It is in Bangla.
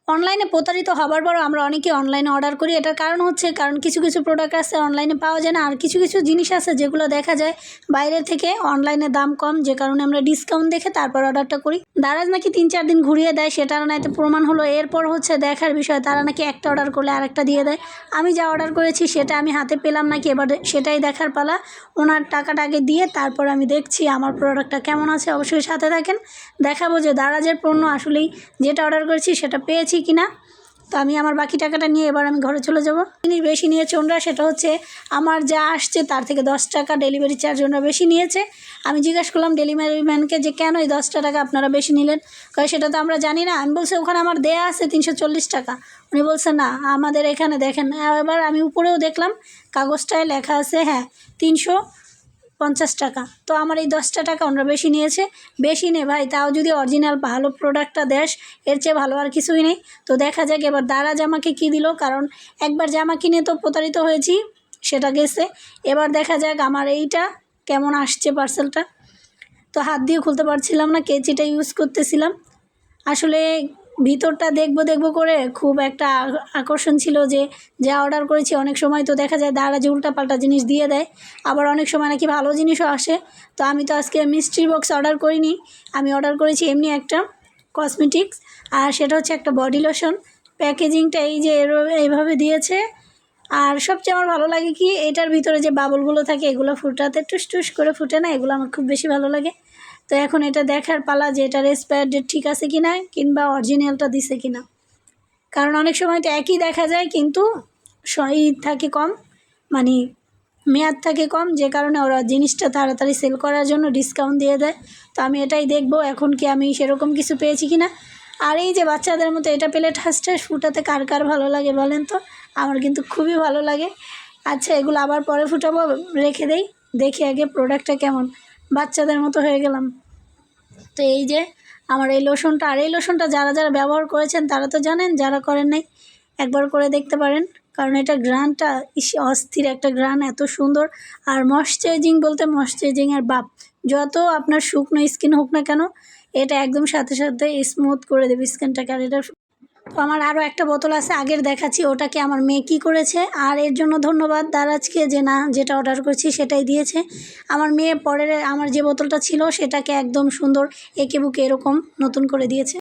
অনলাইনে প্রতারিত হবার পরও আমরা অনেকেই অনলাইনে অর্ডার করি। এটার কারণ হচ্ছে কিছু কিছু প্রোডাক্ট আছে অনলাইনে পাওয়া যায় না, আর কিছু কিছু জিনিস আছে যেগুলো দেখা যায় বাইরে থেকে অনলাইনে দাম কম, যে কারণে আমরা ডিসকাউন্ট দেখে তারপর অর্ডারটা করি। দারাজ নাকি 3-4 দিন ঘুরিয়ে দেয়, সেটার নাইতে প্রমাণ হলো। এরপর হচ্ছে দেখার বিষয়, তারা নাকি একটা অর্ডার করলে আরেকটা দিয়ে দেয়। আমি যা অর্ডার করেছি সেটা আমি হাতে পেলাম নাকি, এবার সেটাই দেখার পালা। ওনার টাকাটা আগে দিয়ে তারপর আমি দেখছি আমার প্রোডাক্টটা কেমন আছে। অবশ্যই সাথে থাকেন, দেখাবো যে দারাজের পণ্য আসলেই যেটা অর্ডার করেছি সেটা পেয়েছি কিনা। তো আমি আমার বাকি টাকাটা নিয়ে এবার আমি ঘরে চলে যাব। জিনিস বেশি নিয়েছে ওনারা, সেটা হচ্ছে আমার যা আসছে তার থেকে 10 টাকা ডেলিভারি চার্জ ওনারা বেশি নিয়েছে। আমি জিজ্ঞাসা করলাম ডেলিভারি ম্যানকে যে কেন এই 10 টাকা আপনারা বেশি নিলেন। কয় সেটা তো আমরা জানি না। আমি বলছি ওখানে আমার দেয়া আছে 340 টাকা। উনি বলছে না, আমাদের এখানে দেখেন। এবার আমি উপরেও দেখলাম কাগজটায় লেখা আছে, হ্যাঁ 350 টাকা। তো আমার এই 10 টাকা ওনারা বেশি নিয়েছে। বেশি নে ভাই, তাও যদি অরিজিনাল ভালো প্রোডাক্টটা দেশ, এর চেয়ে ভালো আর কিছুই নেই। তো দেখা যাক এবার দারাজ আমাকে কী দিল, কারণ একবার জামা কিনে তো প্রতারিত হয়েছি, সেটা গেছে। এবার দেখা যাক আমার এইটা কেমন আসছে পার্সেলটা। তো হাত দিয়ে খুলতে পারছিলাম না, কেচিটা ইউজ করতেছিলাম। আসলে ভিতরটা দেখবো করে খুব একটা আকর্ষণ ছিল যে যা অর্ডার করেছি। অনেক সময় তো দেখা যায় দারাজে উল্টাপাল্টা জিনিস দিয়ে দেয়, আবার অনেক সময় নাকি ভালো জিনিসও আসে। তো আমি তো আজকে মিস্ট্রি বক্স অর্ডার করিনি, আমি অর্ডার করেছি এমনি একটা কসমেটিক্স, আর সেটা হচ্ছে একটা বডি লোশন। প্যাকেজিংটা এই যে এইভাবে দিয়েছে। আর সবচেয়ে আমার ভালো লাগে কি, এটার ভিতরে যে বাবলগুলো থাকে এগুলো ফুটাতে টুস টুস করে ফুটে না, এগুলো আমার খুব বেশি ভালো লাগে। তো এখন এটা দেখার পালা যে এটার এক্সপায়ার ডেট ঠিক আছে কি না, কিংবা অরিজিনালটা দিছে কি না। কারণ অনেক সময় তো একই দেখা যায় কিন্তু থাকে কম, মানে মেয়াদ থাকে কম, যে কারণে ওরা জিনিসটা তাড়াতাড়ি সেল করার জন্য ডিসকাউন্ট দিয়ে দেয়। তো আমি এটাই দেখবো এখন কি আমি সেরকম কিছু পেয়েছি কি না। আর এই যে বাচ্চাদের মতো এটা পেলে ঠাস ঠাস ফুটাতে কার কার ভালো লাগে বলেন তো? আমার কিন্তু খুবই ভালো লাগে। আচ্ছা, এগুলো আবার পরে ফুটাবো, রেখে দেই, দেখি আগে প্রোডাক্টটা কেমন। বাচ্চাদের মতো হয়ে গেলাম। তো এই যে আমার এই লোশনটা, আর এই লোশনটা যারা যারা ব্যবহার করেছেন তারা তো জানেন, যারা করেন নাই একবার করে দেখতে পারেন। কারণ এটা গ্রানটা অস্থির একটা গ্রান, এত সুন্দর। আর ময়শ্চারাইজিং বলতে ময়শ্চারাইজিংয়ের বাপ। যত আপনার শুকনো স্কিন হোক না কেন, এটা একদম সাথে সাথে স্মুথ করে দেবে স্কিনটাকে। আর এটা তো আমার আরও একটা বোতল আছে, আগের দেখাচ্ছি ওটাকে আমার মেয়ে কী করেছে। আর এর জন্য ধন্যবাদ দারাজকে, যে না যেটা অর্ডার করছি সেটাই দিয়েছে। আমার মেয়ে পরের আমার যে বোতলটা ছিল সেটাকে একদম সুন্দর এঁকে বুকে এরকম নতুন করে দিয়েছে।